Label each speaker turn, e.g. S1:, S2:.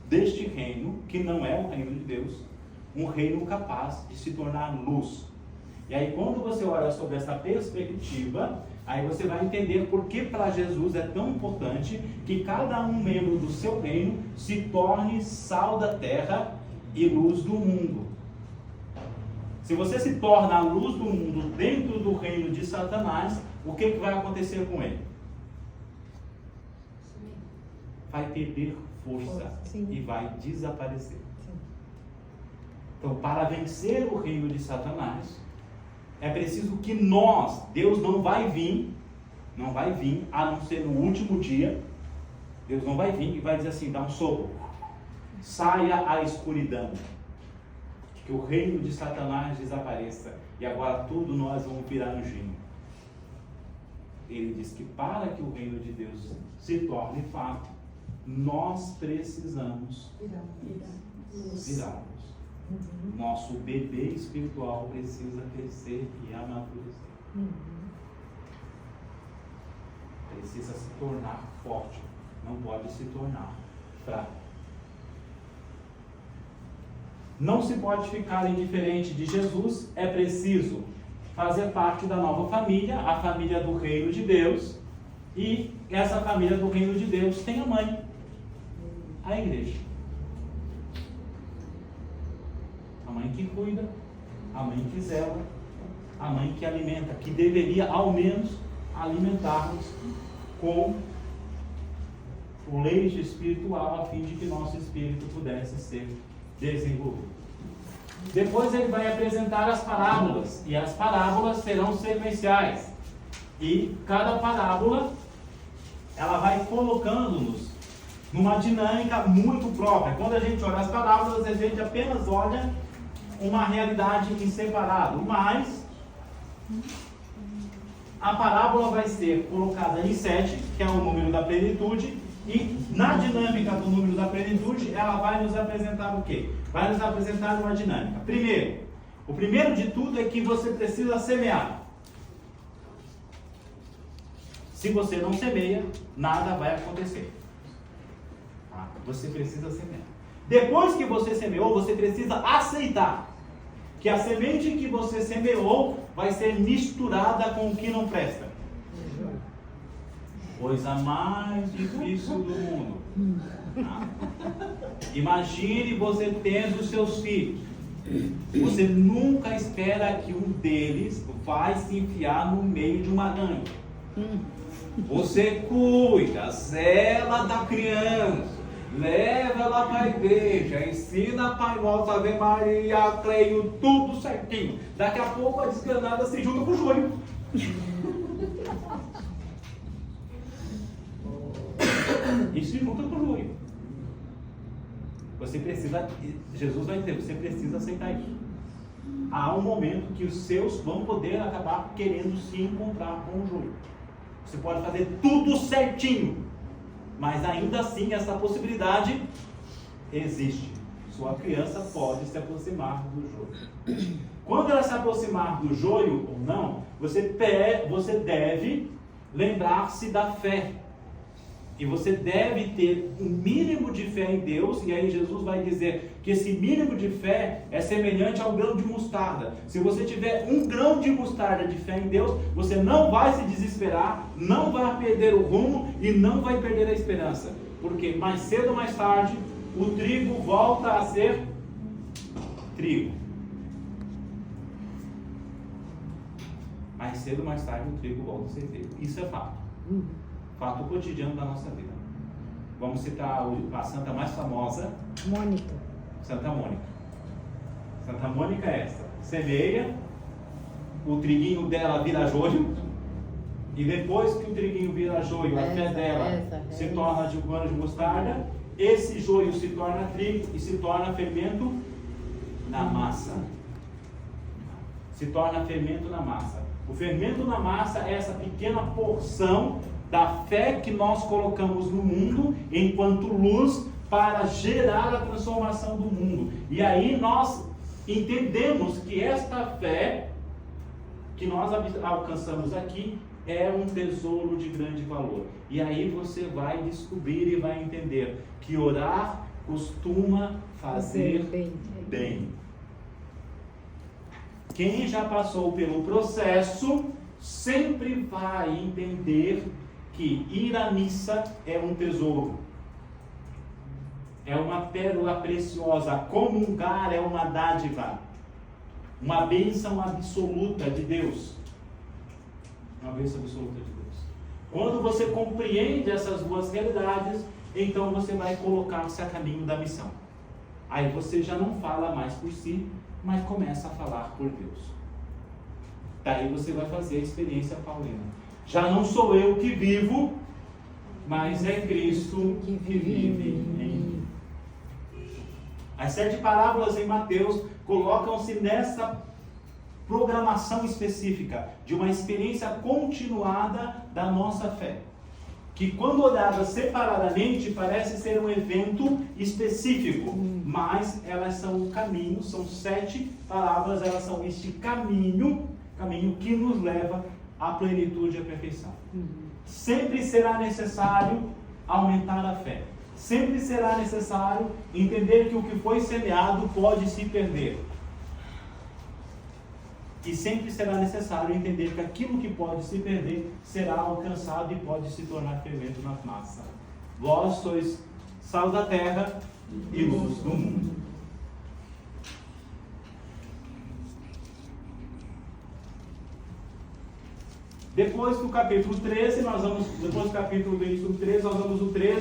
S1: deste reino, que não é o reino de Deus, um reino capaz de se tornar luz. E aí quando você olha sobre essa perspectiva, aí você vai entender por que para Jesus é tão importante que cada um membro do seu reino se torne sal da terra e luz do mundo. Se você se torna a luz do mundo dentro do reino de Satanás, o que vai acontecer com ele? Vai perder força e vai desaparecer. Então, para vencer o reino de Satanás, é preciso que Deus não vai vir, a não ser no último dia. Deus não vai vir e vai dizer assim, dá um sopro, saia a escuridão, que o reino de Satanás desapareça, e agora tudo nós vamos virar anjinho. Ele diz que para que o reino de Deus se torne fato, nós precisamos virarmos. Nosso bebê espiritual precisa crescer e amadurecer. Precisa se tornar forte, não pode se tornar fraco. Não se pode ficar indiferente de Jesus, é preciso fazer parte da nova família, a família do reino de Deus, e essa família do reino de Deus tem a mãe, a igreja. A mãe que cuida, a mãe que zela, a mãe que alimenta, que deveria ao menos alimentar-nos com o leite espiritual, a fim de que nosso espírito pudesse ser desenvolvido. Depois ele vai apresentar as parábolas, e as parábolas serão sequenciais, e cada parábola ela vai colocando-nos numa dinâmica muito própria. Quando a gente olha as parábolas, a gente apenas olha uma realidade em separado, mas a parábola vai ser colocada em 7, que é o número da plenitude, e na dinâmica do número da plenitude, ela vai nos apresentar o quê? Vai nos apresentar uma dinâmica. Primeiro, o primeiro de tudo é que você precisa semear. Se você não semeia, nada vai acontecer. Tá? Você precisa semear. Depois que você semeou, você precisa aceitar que a semente que você semeou vai ser misturada com o que não presta. Coisa mais difícil do mundo. Tá? Imagine você tendo os seus filhos. Você nunca espera que um deles vai se enfiar no meio de uma gangue. Você cuida, zela da criança, leva ela para a igreja, ensina Pai Nosso, Ave Maria, Creio, tudo certinho. Daqui a pouco a desgranada se junta com o joio. E se junta com o joio. Você precisa, Jesus vai dizer, você precisa aceitar isso. Há um momento que os seus vão poder acabar querendo se encontrar com o joio. Você pode fazer tudo certinho, mas ainda assim essa possibilidade existe. Sua criança pode se aproximar do joio. Quando ela se aproximar do joio ou não, você deve lembrar-se da fé. E você deve ter um mínimo de fé em Deus, e aí Jesus vai dizer que esse mínimo de fé é semelhante ao grão de mostarda. Se você tiver um grão de mostarda de fé em Deus, você não vai se desesperar, não vai perder o rumo e não vai perder a esperança. Porque mais cedo ou mais tarde, o trigo volta a ser trigo. Mais cedo ou mais tarde, o trigo volta a ser trigo. Isso é fato. Fato cotidiano da nossa vida. Vamos citar a santa mais famosa,
S2: Mônica.
S1: Santa Mônica. Santa Mônica é essa: semeia, o triguinho dela vira joio, e depois que o triguinho vira joio, a fé dela se torna de um grão de mostarda, esse joio se torna trigo e se torna fermento na massa. Se torna fermento na massa. O fermento na massa é essa pequena porção da fé que nós colocamos no mundo enquanto luz para gerar a transformação do mundo. E aí nós entendemos que esta fé que nós alcançamos aqui é um tesouro de grande valor. E aí você vai descobrir e vai entender que orar costuma fazer bem. Quem já passou pelo processo sempre vai entender que ir à missa é um tesouro, é uma pérola preciosa. Comungar é uma dádiva, uma bênção absoluta de Deus. Uma bênção absoluta de Deus. Quando você compreende essas duas realidades, então você vai colocar-se a caminho da missão. Aí você já não fala mais por si, mas começa a falar por Deus. Daí você vai fazer a experiência paulina. Já não sou eu que vivo, mas é Cristo que vive em mim. As 7 parábolas em Mateus colocam-se nessa programação específica de uma experiência continuada da nossa fé, que quando olhada separadamente parece ser um evento específico, mas elas são um caminho, são 7 parábolas, elas são este caminho que nos leva à plenitude e à perfeição. Sempre será necessário aumentar a fé. Sempre será necessário entender que o que foi semeado pode se perder. E sempre será necessário entender que aquilo que pode se perder será alcançado e pode se tornar fermento na massa. Vós sois sal da terra e luz do mundo. Depois do capítulo 13, depois do capítulo 13, nós vamos o 13.